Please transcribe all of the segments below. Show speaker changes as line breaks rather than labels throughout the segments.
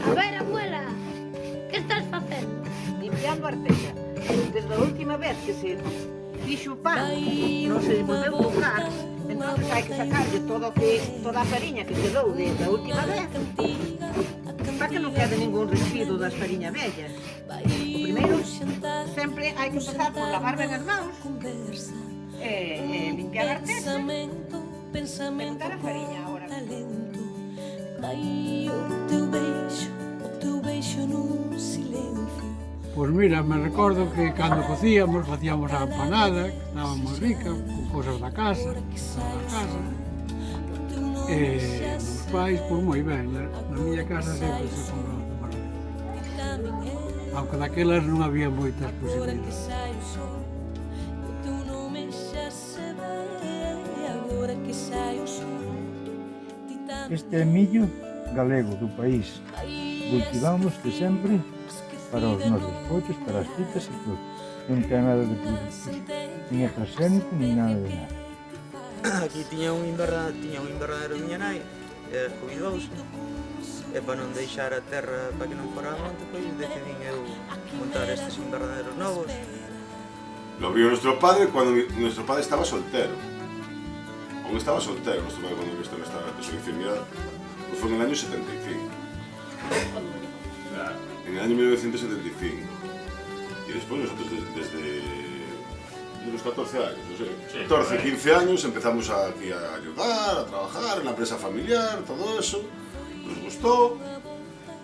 A ver, abuela, que estás facendo?
Limpiando a arteira. Desde a última vez que se fixo o pan, non se volveu tocar, entón hai que sacarlle toda a fariña que quedou desde a última vez para que non quede ningún residuo das fariñas vellas. O primeiro, sempre hai que empezar por lavar ben as mãos e limpiar a arteira e botar a fariña agora.
Pois mira, me recordo que cando cocíamos, facíamos a empanada, que estaba moi rica, con cosas da casa, e os pais, pois moi ben, na miña casa sempre se compraba empanada. Aunque daquelas non había moitas posibilidades.
Este é millo galego do país. Cultivamos de sempre para os nosos pochos, para as fritas e todo. Non ten nada de produtos, nin é transgénico, nin nada de nada.
Aquí tiña un invernadero miña nai, jubilouse, e para non deixar a terra para que non fora a monte, pois decidín eu montar estes invernaderos novos.
Lo abrió nuestro padre cuando nuestro padre estaba soltero. Aún estaba soltero nuestro padre cuando empezó esta iniciativa. Pues fue en el año 75. En el año 1975. Y después nosotros desde los 14 años, no sé, 14, 15 años empezamos aquí a ayudar, a trabajar en la empresa familiar, todo eso. Nos gustó.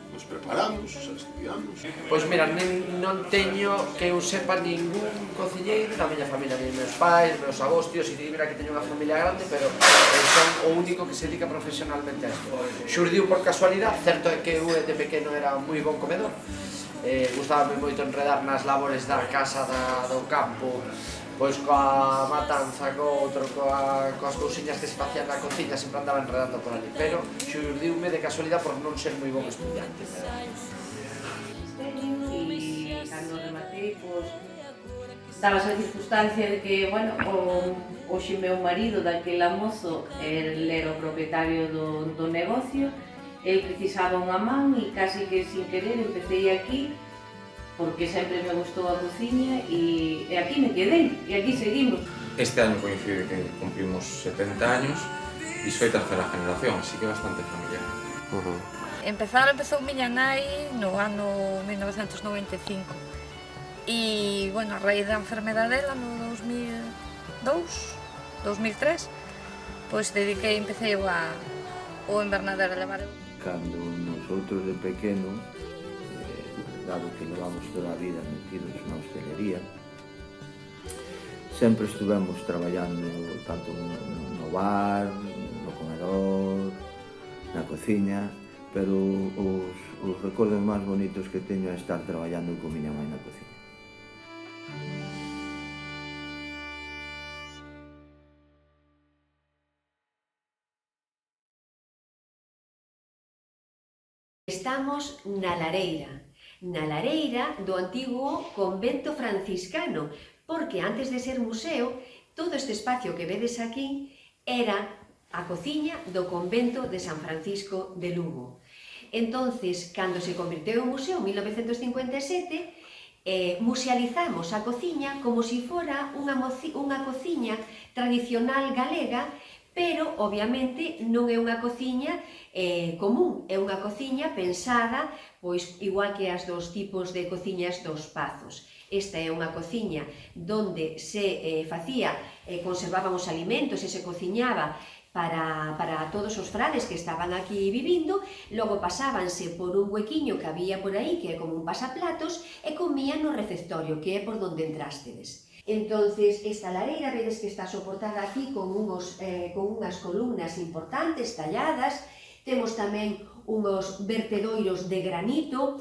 Nos preparamos, o sea, estudiamos.
Pois mira, non teño que eu sepa ningún cociñeiro na miña familia, nin meus pais, meus avós, tíos, e mira que teño unha familia grande, pero son o único que se dedica profesionalmente a isto. Xurdiu por casualidade, certo é que eu de pequeno era moi bon comedor, gustábame moito enredar nas labores da casa, do campo, pois coa matanza, coas cousiñas que se facían na cociña, sempre andaba enredando por ali, pero xurdiume de casualidade por non ser moi bon estudiante.
E cando rematei, pois, daba a circunstancia de que, bueno, hoxe meu marido daquela mozo, el era o propietario do negocio, el precisaba unha man e casi que sin querer empecé aquí, porque sempre me gustou a cociña e aquí me quedei, e aquí seguimos.
Este año coincide que cumplimos 70 años e soy tercera generación, así que bastante familiar.
Empezou miña nai no ano 1995 e, bueno, a raíz da enfermedade dela no 2002, 2003, pois empecei o invernadero a levar eu.
Cando nosotros de pequeno, dado que levamos toda a vida metidos na hostelería, sempre estuvemos traballando tanto no bar, no comedor, na cociña, pero os recordos máis bonitos que teño é estar traballando con miña mãe na cociña.
Estamos na Lareira do antigo convento franciscano, porque antes de ser museo, todo este espacio que vedes aquí era a cociña do convento de San Francisco de Lugo. Entonces, cando se converteu en museo en 1957, musealizamos a cociña como se fora unha cociña tradicional galega, pero, obviamente, non é unha cociña común, é unha cociña pensada, pois, igual que as dos tipos de cociñas dos pazos. Esta é unha cociña donde se conservaban os alimentos e se cociñaba para todos os frades que estaban aquí vivindo, logo pasábanse por un huequiño que había por aí, que é como un pasaplatos, e comían no receptorio, que é por donde entrástedes. Entonces, esta lareira, vedes que está soportada aquí con unhas columnas importantes, talladas. Temos tamén uns vertedoiros de granito,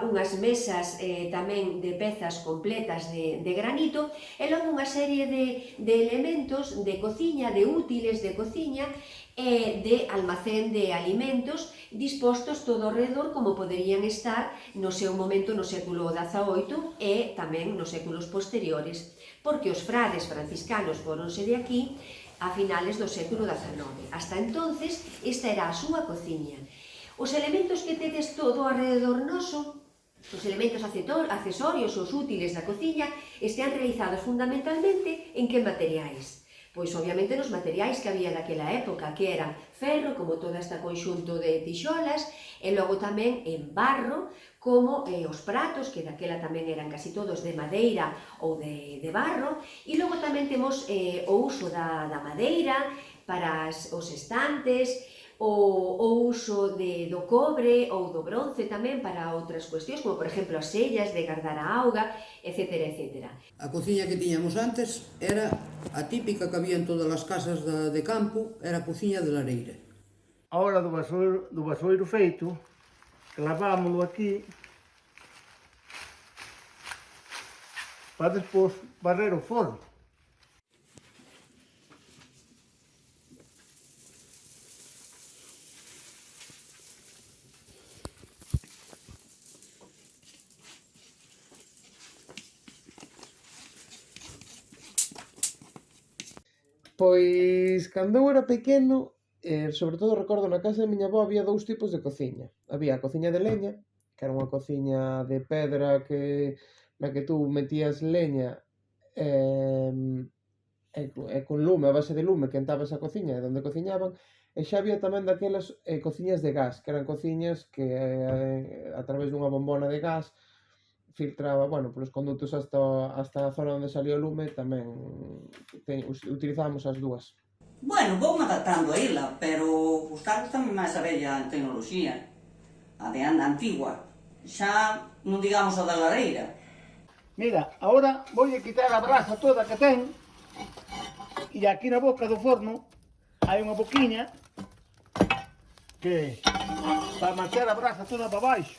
unhas mesas tamén de pezas completas de granito, e logo unha serie de elementos de cociña, de útiles de cociña e de almacén de alimentos dispostos todo ao redor como poderían estar no seu momento no século XVIII e tamén nos séculos posteriores, porque os frades franciscanos foronse de aquí a finales do século XIX. Hasta entonces, esta era a súa cociña. Os elementos que tedes todo alrededor noso, os elementos accesorios, os útiles da cociña, están realizados fundamentalmente en que materiais? Pois, obviamente, nos materiais que había daquela época, que eran ferro, como todo este conxunto de tixolas, e logo tamén en barro, como os pratos, que daquela tamén eran casi todos de madeira ou de barro, e logo tamén temos o uso da madeira para os estantes, o uso do cobre ou do bronce tamén para outras cuestións, como por exemplo as sellas de guardar a auga, etc. etc.
A cociña que tiñamos antes era a típica que había en todas as casas de campo, era a cociña de lareira.
A hora do vasoiro feito, clavámoslo aquí para despois barrer o forno.
Pois, cando eu era pequeno, sobre todo recordo na casa da miña avó había dous tipos de cociña. Había a cociña de leña, que era unha cociña de pedra na que tú metías leña e con lume, a base de lume, quentabas a cociña onde cociñaban, e xa había tamén daquelas cociñas de gas, que eran cociñas que a través dunha bombona de gas filtraba, bueno, polos condutos hasta a zona onde salía o lume, tamén utilizábamos as dúas.
Bueno, vou adaptando a ela, pero gustame máis a bella tecnoloxía, a de antigua, xa non digamos a da lareira.
Mira, agora vou quitar a brasa toda que ten, e aquí na boca do forno hai unha boquiña que para marchar a brasa toda para baixo.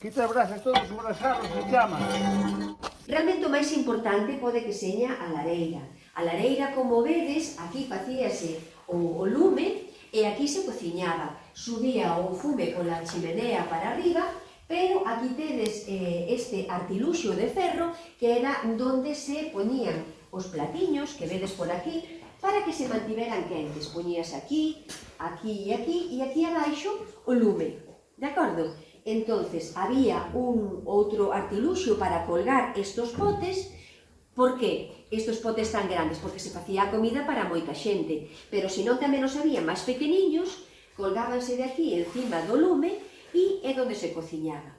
Quita a brasa todos os brasados que chama.
Realmente o máis importante pode que seña a lareira. A lareira, como vedes, aquí facíase o lume e aquí se cociñaba. Subía o fume pola chimenea para arriba, pero aquí tedes este artiluxo de ferro que era donde se poñían os platiños que vedes por aquí para que se mantiveran quentes. Poñías aquí, aquí e aquí abaixo o lume. De acordo? Entonces, había un outro artiluxo para colgar estos potes. Por que estes potes tan grandes? Porque se facía a comida para moita xente, pero senón tamén os había máis pequeniños, colgábanse de aquí encima do lume e é donde se cociñaba.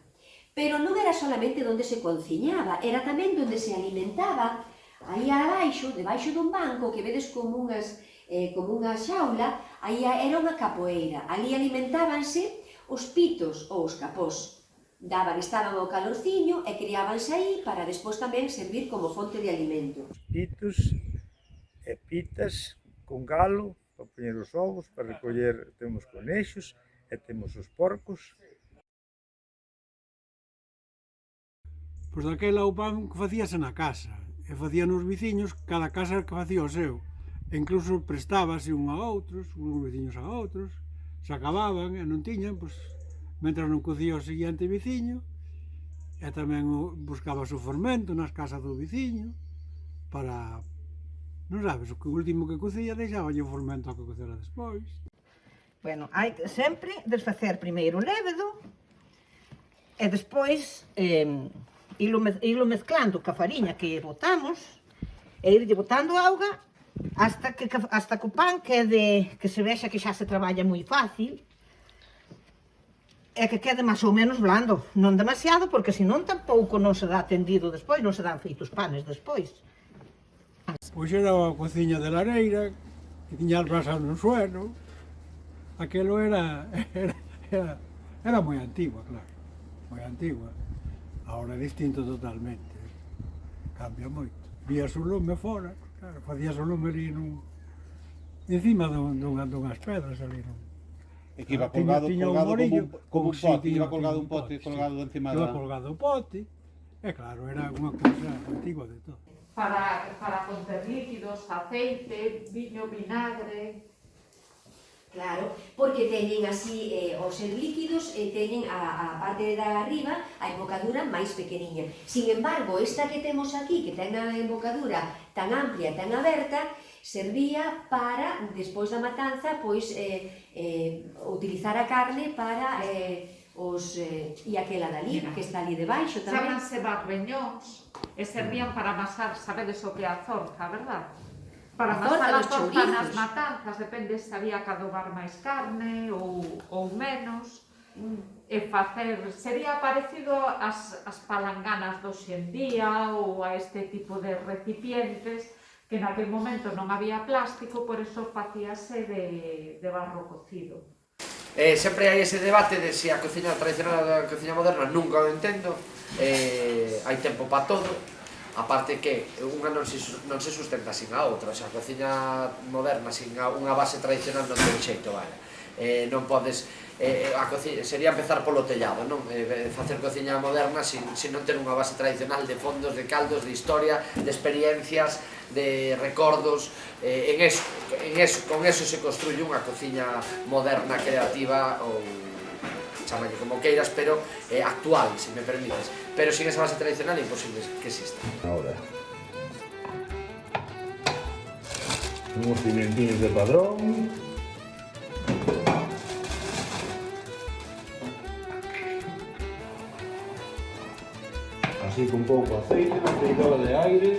Pero non era solamente donde se cociñaba, era tamén donde se alimentaba. Aí abaixo, debaixo dun banco, que vedes como unha xaula, aí era unha capoeira. Ali alimentábanse os pitos ou os capós. Estaban ao calorciño e criábanse aí para despois tamén servir como fonte de alimento.
Pitos e pitas con galo para poñer os ovos, para recoller, temos conexos e temos os porcos.
Pois daquela o pan que facíase na casa, e facían os veciños, cada casa que facía o seu. E incluso prestábase un a outros, uns veciños a outros, se acababan e non tiñan, pois, mentras non cocía o seguinte veciño, e tamén buscaba o fermento nas casas do veciño, para, non sabes, o último que cocía deixaballe o fermento a que cocera despois.
Bueno, hai que sempre desfacer primeiro o lévedo, e despois ilo mezclando ca fariña que botamos, e irlle botando auga, hasta que o pan que se vexa que xa se traballa moi fácil e que quede máis ou menos blando, non demasiado, porque senón tampouco non se dá tendido despois, non se dan feitos panes despois.
Pois era a cociña de lareira, que tiña as brasas no suelo, aquelo era moi antigua, claro, moi antigua. Agora é distinto totalmente, cambia moito. Vías o lume fora, claro, facías o lume ali encima dunhas pedras ali.
E que iba colgado como un pote, iba colgado un pote colgado encima da...
Iba colgado o pote, e claro, era unha cousa antigua de todo.
Para conter líquidos, aceite, viño, vinagre...
Claro, porque teñen así, os ser líquidos, teñen a parte de arriba a embocadura máis pequeniña. Sin embargo, esta que temos aquí, que ten a embocadura tan amplia, tan aberta, servía para, despois da matanza, pois utilizar a carne para e aquela dali, que está ali debaixo tamén.
Chámanse barbeñóns e servían para amasar, sabedes o que é a zorza, verdad? Para amasar a zorza nas matanzas, depende se había que adobar máis carne ou menos, e facer, sería parecido ás palanganas do hoxendía ou a este tipo de recipientes que naquele momento non había plástico, por eso facíase de barro cocido.
Sempre hai ese debate de se a cociña tradicional ou a cociña moderna, nunca o entendo, hai tempo para todo, aparte que unha non se sustenta sin a outra, a cociña moderna sin unha base tradicional non ten xeito, vale? Non podes, sería empezar polo tellado, non? Facer cociña moderna sin non ter unha base tradicional de fondos, de caldos, de historia, de experiencias, de recordos, con eso se construye unha cociña moderna, creativa ou chamalle como queiras, pero actual, se me permites, pero sin esa base tradicional é imposible que exista.
Ahora uns pimentinhos de padrón, así con pouco aceite, unha freidora de aire.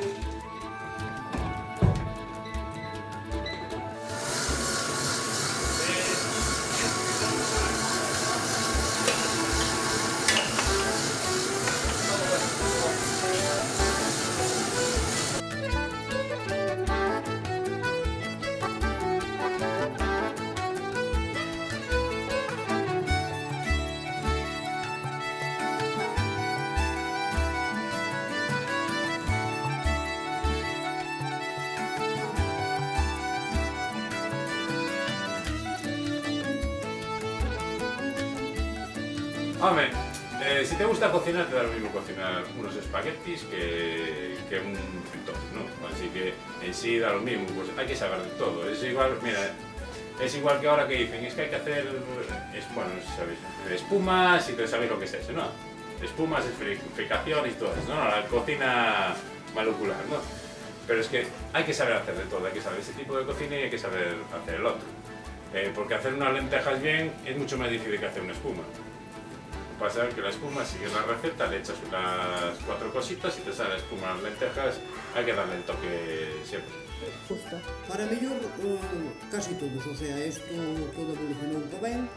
Home, si te gusta cocinar, te da lo mismo cocinar unos espaguetis que un fritón, ¿no? Así que en sí da lo mismo, pues hay que saber de todo. Es igual, mira, es igual que ahora que dicen, es que hay que hacer, bueno, no sé si sabéis, espumas y te sabéis lo que es eso, ¿no? Espumas, esferificación y todo eso, ¿no? La cocina molecular, ¿no? Pero es que hay que saber hacer de todo, hay que saber ese tipo de cocina y hay que saber hacer el otro. Porque hacer unas lentejas bien es mucho más difícil que hacer una espuma. Pasa que la espuma, sigues la receta, le echas unas 4 cositas y te sale la espuma, las lentejas, hay que darle el toque siempre.
Justo. Para mellor, casi todos, o sea, isto todo evolucionou un ben,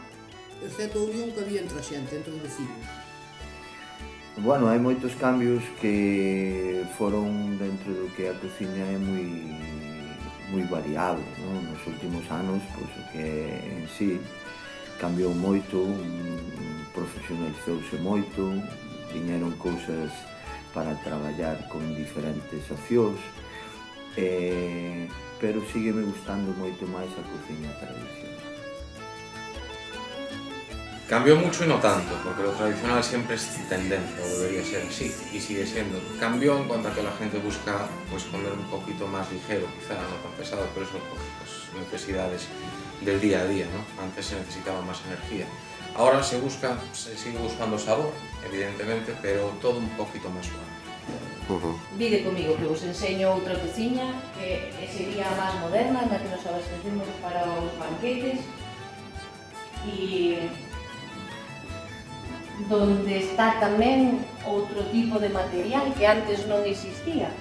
excepto a unión que había entre a xente, entre os vecinos.
Bueno, hai moitos cambios que foron dentro do que a cociña é moi variable, non? Nos últimos anos, pois, o que en sí cambiou moito, profesionalizouse moito, viñeron cousas para traballar con diferentes opcións, pero sígueme gustando moito máis a cociña tradicional.
Cambió mucho y no tanto, porque lo tradicional siempre es tendencia, o debería ser así, y sigue siendo. Cambió en cuanto a que la gente busca pues, comer un poquito más ligero, quizá no tan pesado, pero eso por necesidades del día a día, ¿no? Antes se necesitaba más energía. Ahora se sigue buscando sabor, evidentemente, pero todo un poquito más suave.
Vide comigo que vos enseño outra cociña que sería máis moderna, na que nos abastecemos para os banquetes e donde está tamén outro tipo de material que antes non existía.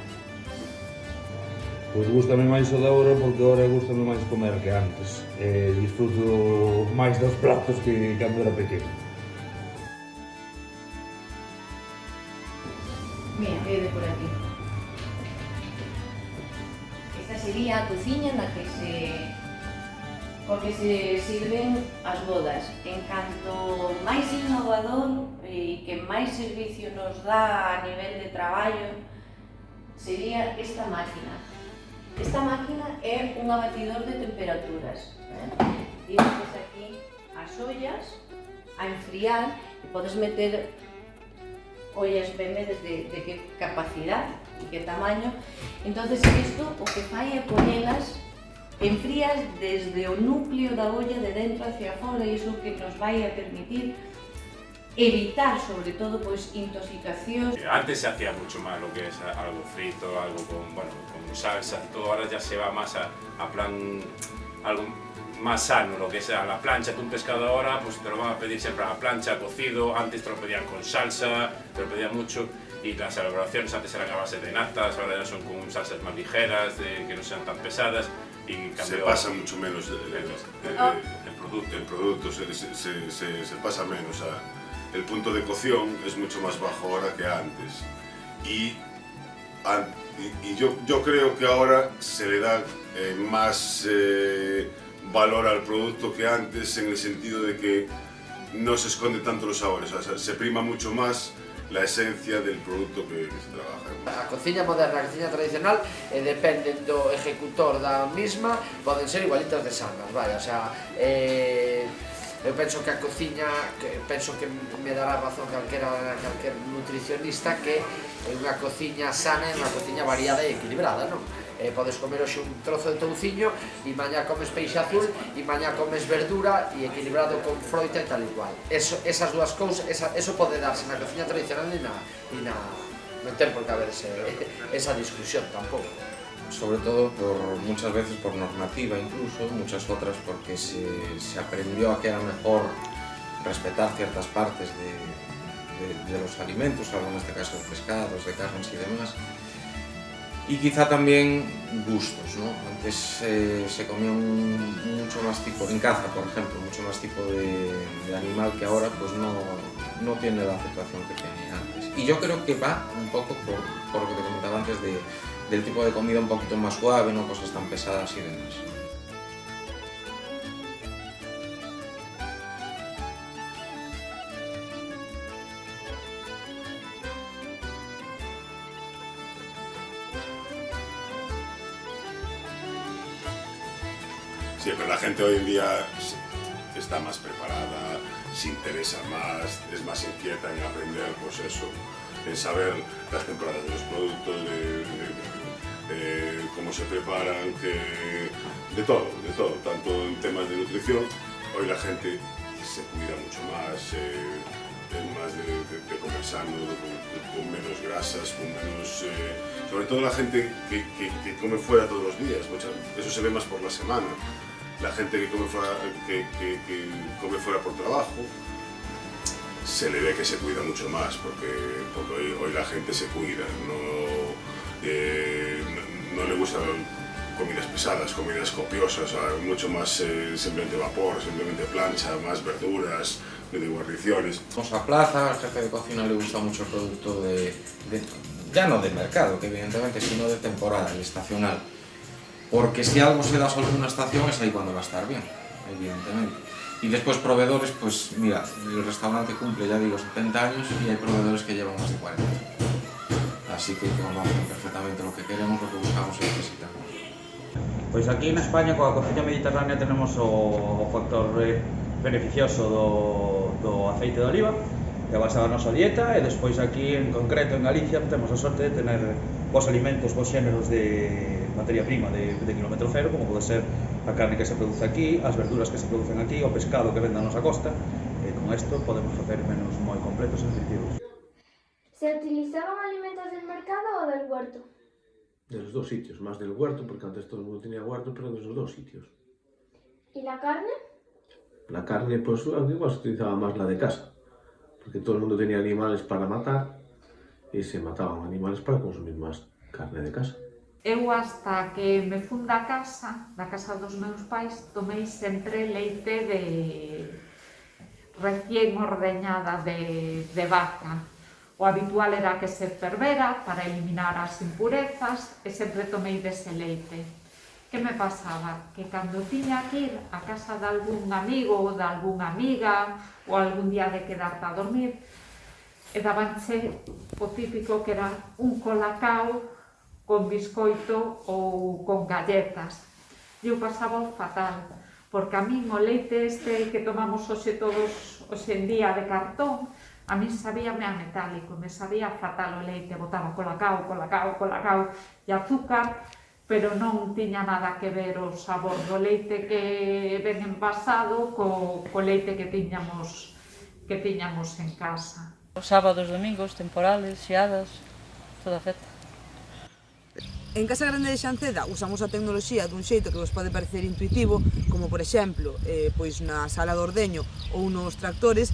Pois gústame máis o de agora porque agora gústame máis comer que antes. Disfruto máis dos platos que cando era pequeno.
Mira, quede por aquí. Esta sería a cociña na que porque se sirven as bodas. En canto máis innovador e que máis servicio nos dá a nivel de traballo sería esta máquina. Esta máquina é un abatidor de temperaturas. Tienes aquí as ollas a enfriar e podes meter ollas bemedes de que capacidade e que tamaño. Entonces isto o que fai é poñelas enfrías desde o núcleo da olla de dentro hacia fora e iso que nos vai a permitir evitar, sobre todo, pois, intoxicacións.
Antes se hacía mucho más lo que es algo frito, algo con, bueno, con salsa y todo. Ahora ya se va más a plan algo más sano, lo que es a la plancha. Tú un pescado ahora, pues te lo van a pedir siempre a la plancha, cocido. Antes te lo pedían con salsa, te lo pedían mucho. Y las elaboraciones antes eran a base de natas, ahora ya son con salsas más ligeras, que no sean tan pesadas. Y
se pasa mucho menos el producto se pasa menos. El punto de cocción es mucho más bajo ahora que antes. Y yo creo que ahora se le da más valor al producto que antes, en el sentido de que no se esconde tanto los sabores, o sea, se prima mucho más la esencia del producto que se trabaja.
A cociña moderna, a cociña tradicional, dependen do ejecutor da misma, poden ser igualitas de sanas, vaya, o sea, eu penso que a cociña, penso que me dará razón calquer nutricionista, que unha cociña sana é unha cociña variada e equilibrada, non? Podes comer hoxe un trozo de touciño e mañá comes peixe azul e mañá comes verdura e equilibrado con froita e tal e cual. Esas dúas cousas, eso pode darse na cociña tradicional e non ten por que haber esa discusión tampouco.
Sobre todo muchas veces por normativa incluso, muchas otras porque se aprendió a que era mejor respetar ciertas partes de los alimentos, algo en este caso de pescados, de carnes y demás. Y quizá también gustos, ¿no? Antes se comía mucho más tipo, en caza por ejemplo, mucho más tipo de animal que ahora pues no tiene la aceptación que tenía antes. Y yo creo que va un poco por lo que te comentaba antes del tipo de comida un poquito más suave, no cosas tan pesadas y demás.
Sí, pero la gente hoy en día está más preparada, se interesa más, es más inquieta en aprender, pues eso, en saber las temporadas de los productos, de cómo se preparan, de todo, tanto en temas de nutrición. Hoy la gente se cuida mucho más, es más de comer sano, con menos grasas, con menos... sobre todo la gente que come fuera todos los días, eso se ve más por la semana. La gente que come fuera por trabajo, se le ve que se cuida mucho más, porque hoy la gente se cuida, no le gustan comidas pesadas, comidas copiosas, mucho más simplemente vapor, simplemente plancha, más verduras, de guarniciones.
Vamos a plaza, al jefe de cocina le gusta mucho el producto ya no de mercado, que evidentemente, sino de temporada, el estacional. Porque si algo se da solo en una estación es ahí cuando va a estar bien, evidentemente. Y después proveedores, pues mira, el restaurante cumple, ya digo, 70 años y hay proveedores que llevan más de 40. Así que conocen perfectamente lo que queremos, lo que buscamos y necesitamos.
Pois aquí na España, coa cociña mediterránea, tenemos o factor beneficioso do aceite de oliva, que é a base da nosa dieta, e despois aquí, en concreto, en Galicia, temos a sorte de tener vos alimentos, vos xéneros de materia prima de kilómetro cero, como pode ser a carne que se produce aquí, as verduras que se producen aquí, o pescado que vende a nosa costa, e con isto podemos facer menús moi completos e nutritivos.
¿Se utilizaban alimentos del mercado o del huerto?
De los dos sitios, más del huerto, porque antes todo el mundo tenía huerto, pero de los dos sitios.
¿Y la carne?
La carne, pues igual se utilizaba más la de casa, porque todo el mundo tenía animales para matar y se mataban animales para consumir más carne de casa.
Eu hasta que me fun da casa dos meus pais, tomei sempre leite recién ordeñada de vaca. O habitual era que se fervera para eliminar as impurezas e sempre tomei dese leite. Que me pasaba? Que cando tiña que ir a casa de algún amigo ou de algunha amiga ou algún día de quedarte a dormir, e dabanche o típico que era un colacao con biscoito ou con galletas. E eu pasaba fatal, porque a min o leite este que tomamos hoxe todos hoxe en día de cartón, a min sabíame a metálico, me sabía fatal o leite, botaba colacao e azúcar, pero non tiña nada que ver o sabor do leite que ven envasado co leite que tiñamos que tiñamos en casa.
Os sábados, domingos, temporales, xeadas, toda a festa.
En Casa Grande de Xanceda usamos a tecnoloxía dun xeito que vos pode parecer intuitivo, como por exemplo, pois na sala de ordeño ou nos tractores,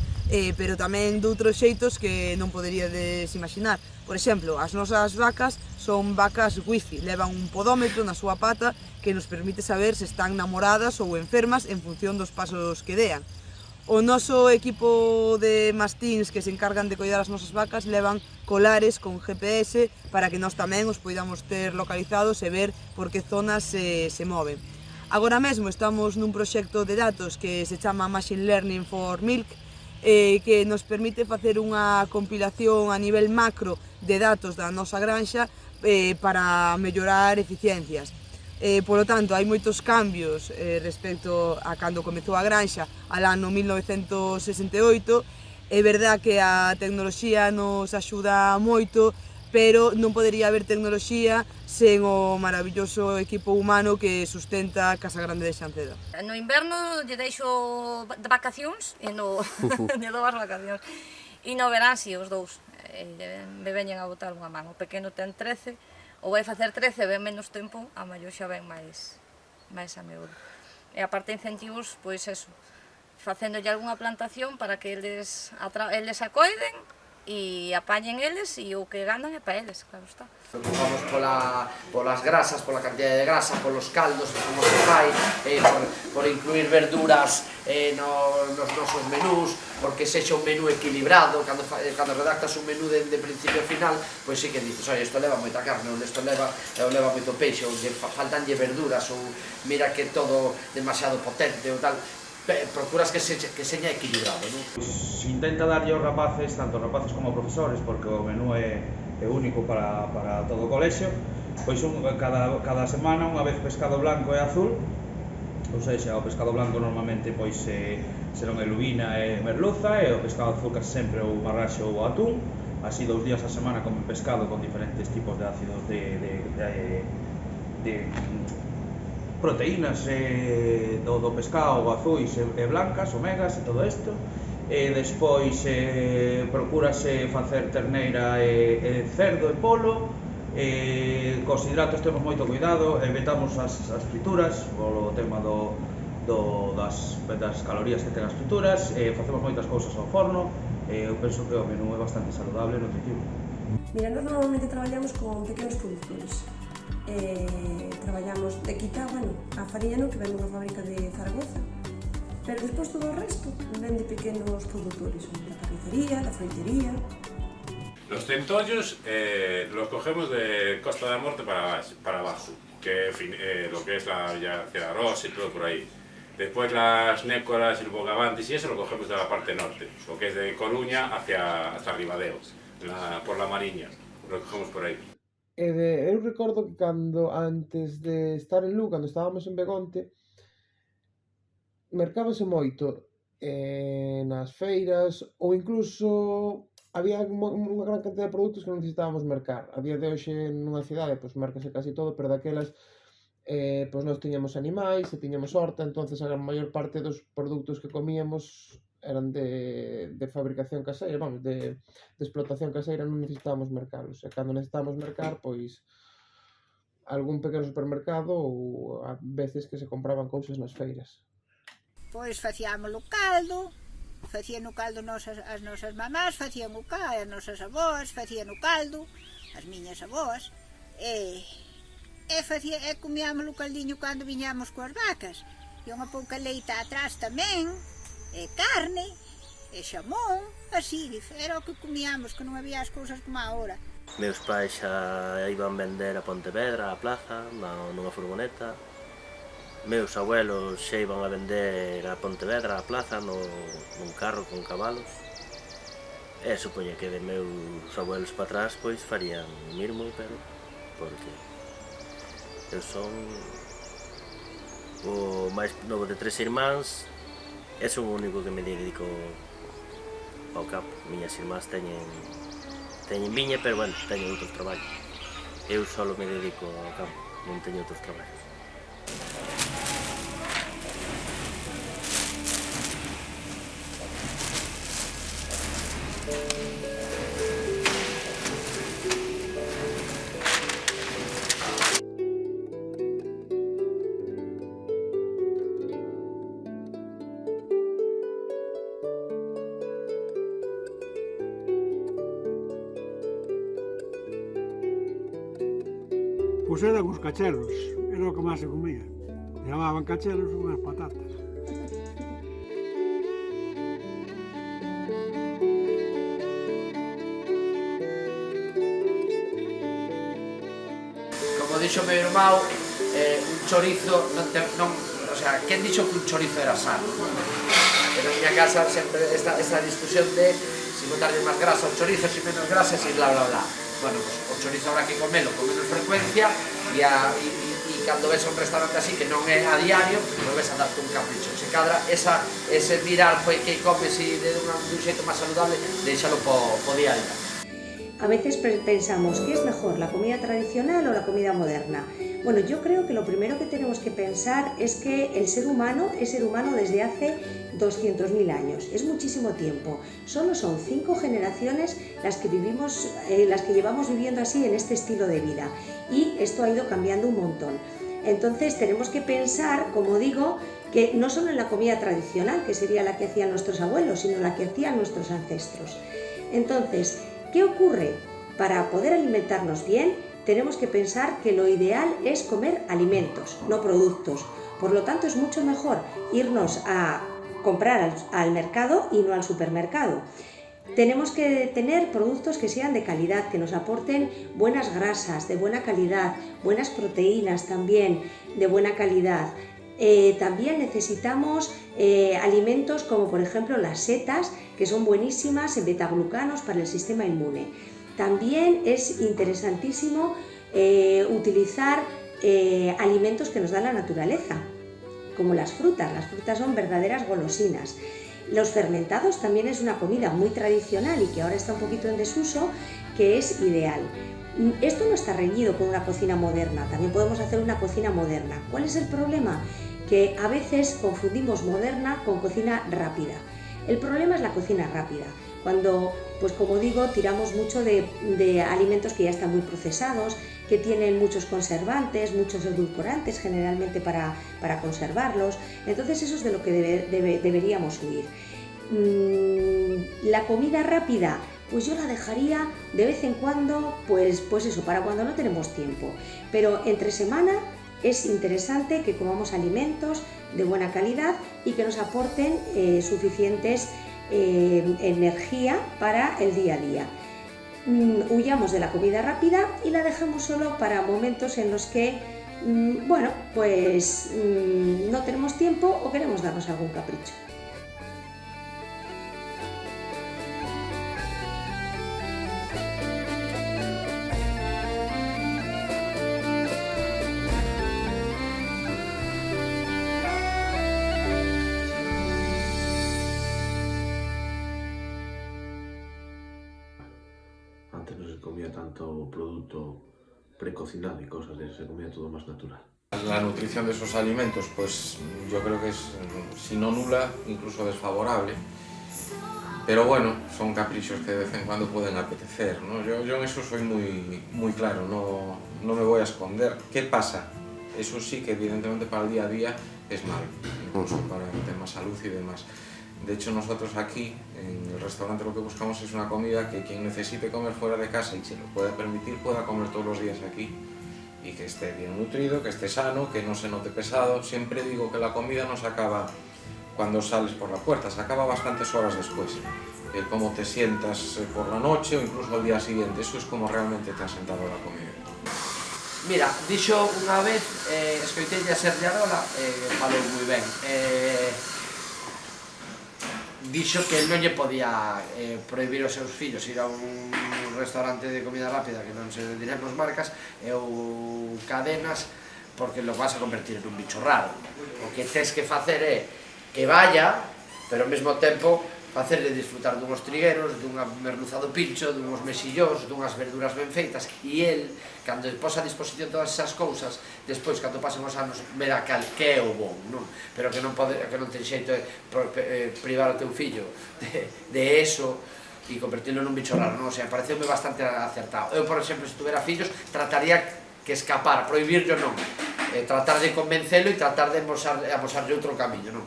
pero tamén doutros xeitos que non poderíades imaginar. Por exemplo, as nosas vacas son vacas wifi, levan un podómetro na súa pata que nos permite saber se están namoradas ou enfermas en función dos pasos que dean. O noso equipo de mastíns que se encargan de coidar as nosas vacas levan colares con GPS para que nós tamén os poidamos ter localizados e ver por que zonas se moven. Agora mesmo estamos nun proxecto de datos que se chama Machine Learning for Milk, que nos permite facer unha compilación a nivel macro de datos da nosa granxa para mellorar eficiencias. Polo tanto, hai moitos cambios respecto a cando comezou a granxa al ano 1968. É verdad que a tecnoloxía nos axuda moito, pero non podería haber tecnoloxía sen o maravilloso equipo humano que sustenta Casa Grande de Xanceda.
No inverno lle deixo de vacacións e lle dou as vacacións. E no verán si, os dous me veñen a botar unha man. O pequeno ten 13, ou vai facer 13, ven menos tempo, a maior xa ven máis a miúdo. E a parte de incentivos, pois eso, facéndolle algunha plantación para que eles acoiden e apañen eles e o que ganan é para eles, claro está.
Preocupamos polas grasas, pola cantidad de grasa, polos caldos, como se fai, por incluir verduras nos nosos menús, porque sexa un menú equilibrado. Cando redactas un menú de principio a final, pois sí que dices, oi, isto leva moita carne, ou isto leva moito peixe, ou faltanlle verduras, ou mira que todo demasiado potente, ou tal. Procuras que seña equilibrado, non?
Se intenta darlle aos rapaces, tanto rapaces como profesores, porque o menú é único para todo o colexio, pois cada semana unha vez pescado blanco e azul, ou seja, o pescado blanco normalmente pois serón e lubina e merluza, e o pescado azul case sempre ou marraxo ou atún. Así 2 días a semana comen pescado con diferentes tipos de ácidos de proteínas do pescado, azuis e blancas, omegas e todo isto. Despois procúrase facer terneira e cerdo e polo. Cos hidratos temos moito cuidado, evitamos as frituras polo tema das calorías que ten as frituras, facemos moitas cousas ao forno. Eu penso que o menú é bastante saludable e nutritivo.
Mira, nós normalmente traballamos con pequenos produtores. Traballamos de quita, a fariña non, que ven unha fábrica de Zaragoza, pero despois todo o resto ven de pequenos produtores, da carnicería, da froitería.
Los centollos los cogemos de Costa da Morte para abajo, que lo que es la Villa Cedarós y todo por ahí. Después las nécoras y el bogavantes y eso lo cogemos de la parte norte, lo que es de Coruña hasta Ribadeo, por la Mariña, lo cogemos por aí.
Eu recordo que antes de estar en Lugo, cando estábamos en Begonte, mercábase moito nas feiras, ou incluso había unha gran cantidad de produtos que non necesitábamos mercar. A día de hoxe nunha cidade mercase casi todo, pero daquelas nós tiñamos animais e tiñamos horta, entonces a maior parte dos produtos que comíamos eran de fabricación caseira, de explotación caseira, non necesitábamos mercalos. E cando necesitábamos mercar, pois algún pequeno supermercado ou a veces que se compraban cousas nas feiras.
Pois facíamos o caldo, facían o caldo as nosas mamás, facían o caldo, as nosas avós facían o caldo, as miñas avós, e comíamos o caldiño cando viñamos coas vacas, e unha pouca leita atrás tamén, e carne, e xamón, así, era o que comíamos, que non había as cousas como agora.
Meus pais xa iban vender a Pontevedra, a plaza, nunha furgoneta. Meus abuelos xa iban a vender a Pontevedra, a plaza, nun carro con cabalos. E supoño que de meus abuelos para atrás pois farían o mismo, pero porque eu son o máis novo de 3 irmáns. É o único que me dedico ao campo. Miñas irmás teñen viña, pero teñen outros traballos. Eu só me dedico ao campo, non teño outros traballos.
cousa eran os cachelos, era o que máis se comía. Llamaban cachelos unhas patatas.
Como dixo meu irmão, un chorizo o sea, quen dixo que un chorizo era sano? En a miña casa sempre esta discusión de si botarlle máis grasa ao chorizo, si menos grasa, si bla bla bla. Bueno, pues, o chorizo habrá que comelo con menos frecuencia e cando ves a un restaurante así que non é a diario, non ves a darte un capricho. Se cadra ese mirar que comes de un xeito máis saludable, deixalo po día a día.
A veces pensamos, ¿qué es mejor, la comida tradicional o la comida moderna? Bueno, yo creo que lo primero que tenemos que pensar es que el ser humano es ser humano desde hace 200.000 años, es muchísimo tiempo. Solo son 5 generaciones las que llevamos viviendo así en este estilo de vida, y esto ha ido cambiando un montón. Entonces tenemos que pensar, como digo, que no solo en la comida tradicional, que sería la que hacían nuestros abuelos, sino la que hacían nuestros ancestros. Entonces, ¿qué ocurre? Para poder alimentarnos bien, tenemos que pensar que lo ideal es comer alimentos, no productos. Por lo tanto, es mucho mejor irnos a comprar al mercado y no al supermercado. Tenemos que tener productos que sean de calidad, que nos aporten buenas grasas, de buena calidad, buenas proteínas también, de buena calidad. También necesitamos alimentos como por ejemplo las setas, que son buenísimas en betaglucanos para el sistema inmune. También es interesantísimo utilizar alimentos que nos da la naturaleza, como las frutas. Las frutas son verdaderas golosinas. Los fermentados también es una comida muy tradicional y que ahora está un poquito en desuso, que es ideal. Esto no está reñido con una cocina moderna, también podemos hacer una cocina moderna. ¿Cuál es el problema? Que a veces confundimos moderna con cocina rápida. El problema es la cocina rápida, cuando, pues como digo, tiramos mucho de alimentos que ya están muy procesados, que tienen muchos conservantes, muchos edulcorantes generalmente para conservarlos. Entonces eso es de lo que deberíamos huir. La comida rápida, pues yo la dejaría de vez en cuando, pues eso, para cuando no tenemos tiempo. Pero entre semana es interesante que comamos alimentos de buena calidad y que nos aporten suficientes energía para el día a día. Huyamos de la comida rápida y la dejamos solo para momentos en los que, bueno, pues no tenemos tiempo o queremos darnos algún capricho.
Antes no se comía tanto producto precocinado y cosas de eso, se comía todo más natural.
La nutrición de esos alimentos, pues yo creo que es, si no nula, incluso desfavorable. Pero bueno, son caprichos que de vez en cuando pueden apetecer, ¿no? Yo en eso soy muy claro, no me voy a esconder. ¿Qué pasa? Eso sí que evidentemente para el día a día es malo, incluso para el tema salud y demás. De hecho, nosotros aquí, en el restaurante, lo que buscamos es una comida que quien necesite comer fuera de casa y se lo pueda permitir, pueda comer todos los días aquí y que esté bien nutrido, que esté sano, que no se note pesado. Siempre digo que la comida no se acaba cuando sales por la puerta, se acaba bastantes horas después. Cómo te sientas por la noche o incluso al día siguiente, eso es como realmente te ha sentado la comida.
Mira, dixo unha vez, escoitei a Sergio Arola, falou moi ben. Dixo que non lle podía prohibir aos seus fillos ir a un restaurante de comida rápida, que non se diremos marcas, ou cadenas, porque lo vas a convertir en un bicho raro. O que tes que facer é que vaya, pero ao mesmo tempo facerle disfrutar dunhos trigueros, dun merluza do pincho, dunhos mexillóns, dunhas verduras ben feitas, e el, cando pos a disposición todas esas cousas, despois, cando pasen os anos, verá que é o bon, non? Pero que non ten xeito de privar o teu fillo de eso e convertirlo nun bicho raro, non? O sea, pareceume bastante acertado. Eu, por exemplo, se tuvera fillos, trataría que escapar, prohibirlo non, tratar de convencelo e tratar de amosarlle outro camiño, non?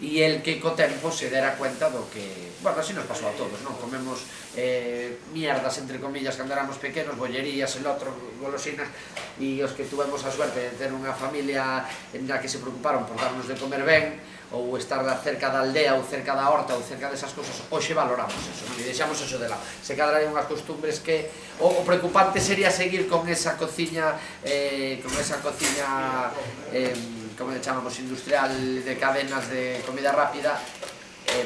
e el que co tempo se dera cuenta do que, bueno, así nos pasou a todos, non? Comemos mierdas, entre comillas, cando éramos pequenos, bollerías, el outro, golosinas, e os que tuvemos a suerte de ter unha familia na que se preocuparon por darnos de comer ben, ou estar cerca da aldea, ou cerca da horta, ou cerca desas cousas, hoxe valoramos eso, e deixamos eso de lado. Se cadra hai unhas costumbres que o preocupante sería seguir con esa cociña, como le chamamos, industrial, de cadenas de comida rápida,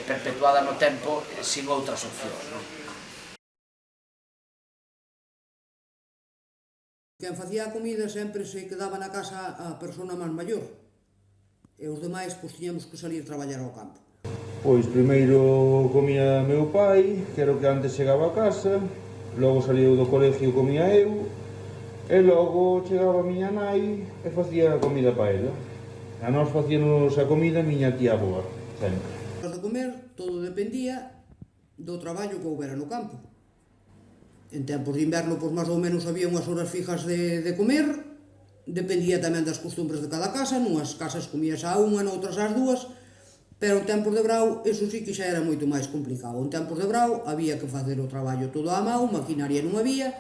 perpetuada no tempo, sin outras opcións, non?
Quen facía a comida sempre se quedaba na casa a persona máis maior, e os demais pois tiñamos que salir traballar ao campo.
Pois primeiro comía meu pai, que era o que antes chegaba a casa, logo saliu do colegio comía eu, e logo chegaba a miña nai e facía a comida para ela. A nós facíanos a comida a miña tía boa, sempre.
Para de comer, todo dependía do traballo que houbera no campo. En tempos de inverno, pois máis ou menos había unhas horas fijas de comer, dependía tamén das costumbres de cada casa, nunhas casas comías a unha, noutras ás dúas, pero en tempos de brao, eso sí que xa era moito máis complicado. En tempos de brao, había que facer o traballo todo á mão, maquinaria non había,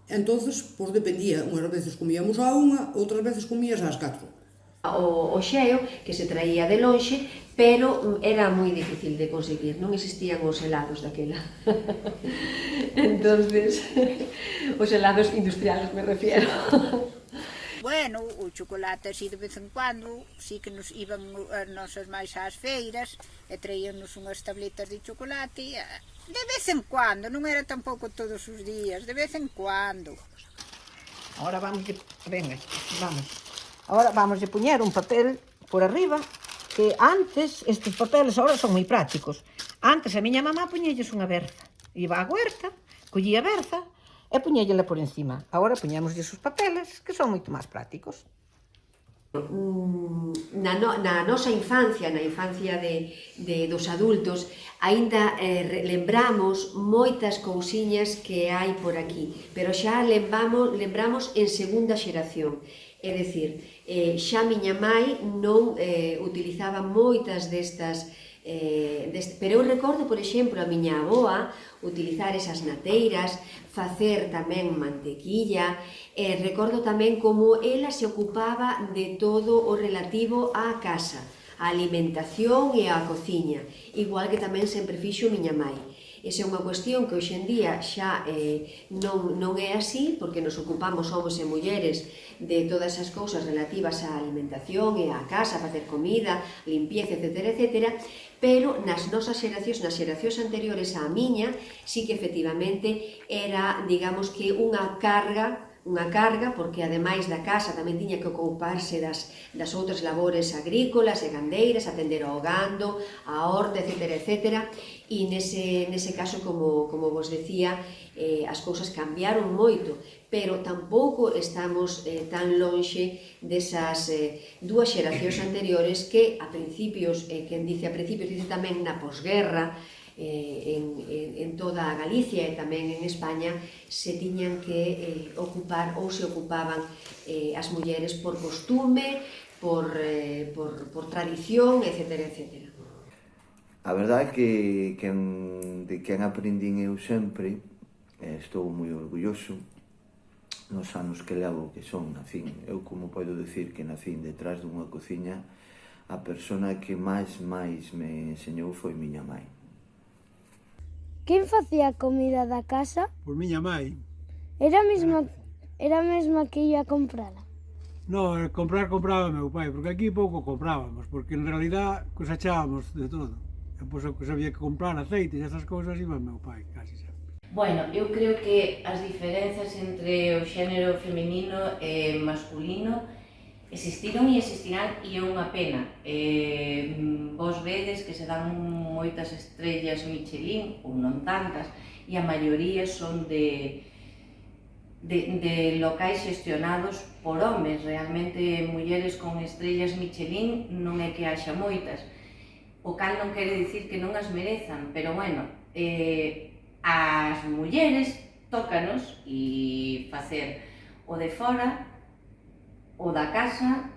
entonces, pois dependía, unhas veces comíamos a unha, outras veces comías ás 4.
O xeo que se traía de lonxe, pero era moi difícil de conseguir, non existían os helados daquela. Entonces, os helados industriales me refiero.
Bueno, o chocolate así de vez en cuando, sí que nos iban as nosas máis ás feiras e traíanos unhas tabletas de chocolate, de vez en cuando, non era tampouco todos os días, de vez en cuando.
Ahora vamos, venga, vamos. Ahora vamos a poñer un papel por arriba, que antes, estes papeles ahora son moi prácticos. Antes a miña mamá poñelles unha berza. Iba á huerta, collía a berza e poñéllela por encima. Agora poñémoslle os papeles, que son moito máis prácticos.
Na nosa infancia, na infancia dos adultos, aínda lembramos moitas cousiñas que hai por aquí, pero xa lembramos en segunda xeración. É dicir, xa miña mai non utilizaba moitas destas, pero eu recordo, por exemplo, a miña avoa utilizar esas nateiras, facer tamén mantequilla, recordo tamén como ela se ocupaba de todo o relativo á casa, a alimentación e a cociña, igual que tamén sempre fixo miña mai. Esa é unha cuestión que hoxe en día xa non é así, porque nos ocupamos homens e mulleres de todas as cousas relativas á alimentación e á casa, a facer comida, limpieza, etc., pero nas nosas xeracións, nas xeracións anteriores á miña, sí que efectivamente era, digamos que unha carga, porque ademais da casa tamén tiña que ocuparse das outras labores agrícolas e gandeiras, atender ao gando, a horta, etc., e nese caso, como vos decía, as cousas cambiaron moito, pero tampouco estamos tan lonxe desas dúas xeracións anteriores que a principios, quen dice a principios, dice tamén na posguerra, en toda a Galicia e tamén en España, se tiñan que ocupar ou se ocupaban as mulleres por costume, por tradición, etc.
A verdade é que de quen aprendín eu sempre, estou moi orgulloso nos anos que levo, que son, na fin, eu como podo dicir que nacín detrás dunha cociña, a persona que máis me enseñou foi miña mai.
Quen facía a comida da casa?
Pois miña mai.
Era a mesma que ia a comprala?
Non, compraba meu pai, porque aquí pouco comprábamos, porque en realidad cosechábamos de todo. E pois o que sabía que comprar aceites e esas cousas iba meu pai, casi sempre.
Bueno, eu creo que as diferenzas entre o xénero feminino e masculino existiron e existirán, e é unha pena. Vos vedes que se dan moitas estrellas Michelin, ou non tantas, e a maioría son de locais xestionados por homes. Realmente, mulleres con estrellas Michelin non é que haxa moitas, o cal non quere dicir que non as merezan, pero bueno, as mulleres tócanos e facer o de fora, o da casa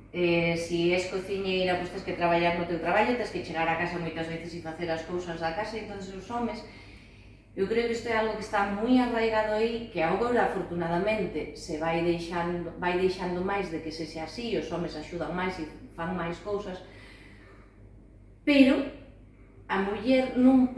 Si és cociñeira, pois tens que traballar no teu traballo, tens que chegar a casa moitas veces e facer as cousas da casa, e entón os homes, eu creo que isto é algo que está moi arraigado aí, que agora, afortunadamente, se vai deixando máis de que se xa así, os homes axudan máis e fan máis cousas, pero a muller non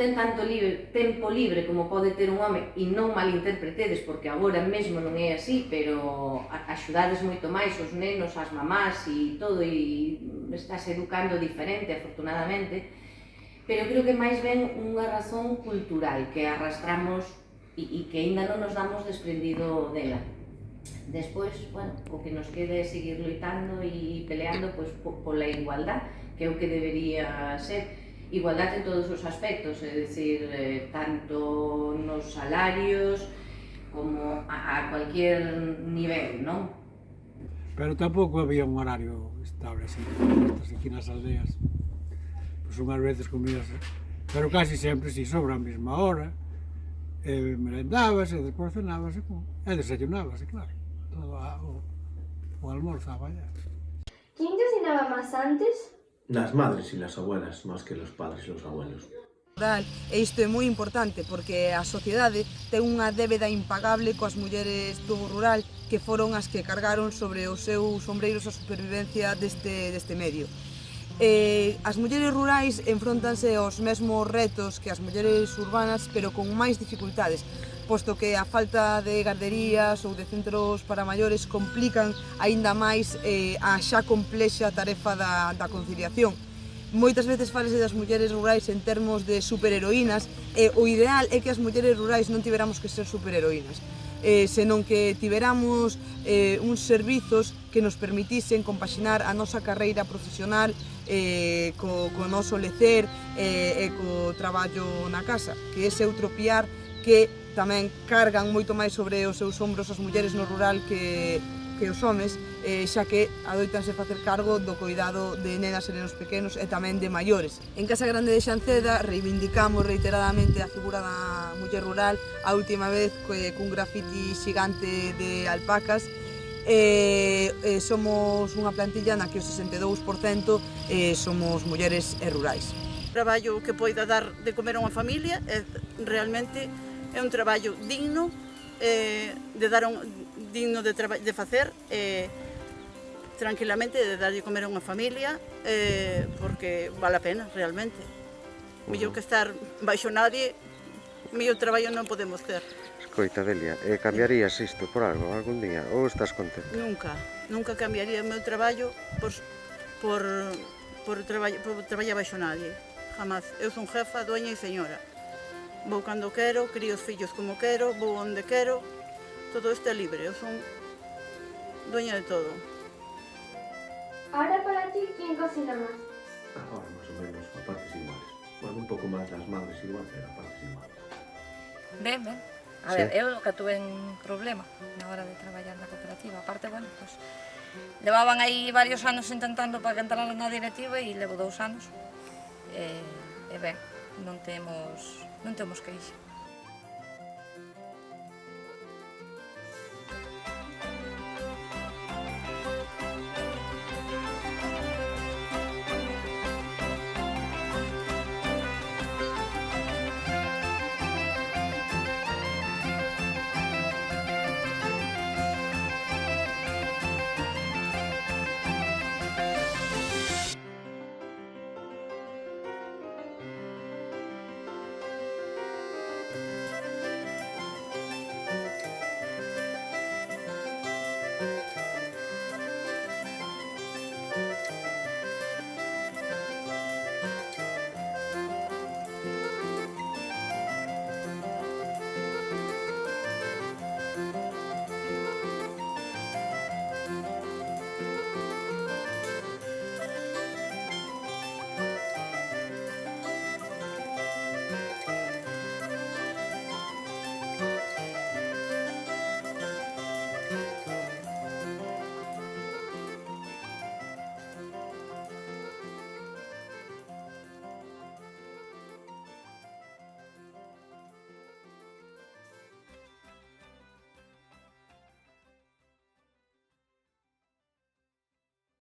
ten tanto tempo libre como pode ter un home, e non malinterpretedes, porque agora mesmo non é así, pero axudades moito máis os nenos, as mamás e todo, e estás educando diferente, afortunadamente, pero creo que máis ben unha razón cultural que arrastramos e que aínda non nos damos desprendido dela. Despois, bueno, o que nos quede é seguir loitando e peleando pola igualdad, que é o que debería ser. Igualdade en todos os aspectos, é dicir, tanto nos salarios como a cualquier nivel, non?
Pero tampouco había un horario estable así, aquí nas aldeas. Pois unhas veces comías, pero casi sempre si sobra a mesma hora, merendábase, despois cenábase e desayunábase, claro. Todo o almorzo a ballar.
¿Quién cocinaba más antes?
Las madres y las abuelas, más que los padres y los abuelos.
E isto é moi importante porque a sociedade ten unha débeda impagable coas mulleres do rural que foron as que cargaron sobre os seus ombreiros a supervivencia deste medio. As mulleres rurais enfrontanse aos mesmos retos que as mulleres urbanas, pero con máis dificultades, posto que a falta de garderías ou de centros para maiores complican aínda máis a xa complexa tarefa da conciliación. Moitas veces falese das mulleres rurais en termos de superheroínas, e o ideal é que as mulleres rurais non tiveramos que ser superheroínas, senón que tiveramos uns servizos que nos permitisen compaxinar a nosa carreira profesional co noso lecer e co traballo na casa, que ese outro piar que tamén cargan moito máis sobre os seus ombros as mulleres no rural que os homes, xa que adoitanse facer cargo do cuidado de nenas e nenos pequenos e tamén de maiores. En Casa Grande de Xanceda reivindicamos reiteradamente a figura da muller rural, a última vez cun grafiti xigante de alpacas. Somos unha plantilla na que o 62% somos mulleres e rurais.
O traballo que poida dar de comer a unha familia realmente é un traballo digno digno de facer tranquilamente, de darlle comer a unha familia, porque vale a pena realmente. Mellor que estar baixo nadie, mellor traballo non podemos ter.
Escoita, Delia, cambiarías isto por algo algún día ou estás contenta?
Nunca cambiaría o meu traballo por traballar baixo nadie, jamás. Eu son jefa, dueña e señora. Vou cando quero, crío os fillos como quero, vou onde quero, todo isto é libre, eu son dueña de todo.
Ahora para ti, ¿quién cocina más?
Ahora más o menos a partes iguales. Bueno, un pouco máis las madres igual, pero a partes iguales.
Ben. A ver, eu nunca tuve un problema na hora de traballar na cooperativa. Aparte, bueno, pues, levaban aí varios anos intentando para que entraran na directiva e levo 2 anos. E ben, non temos queixa.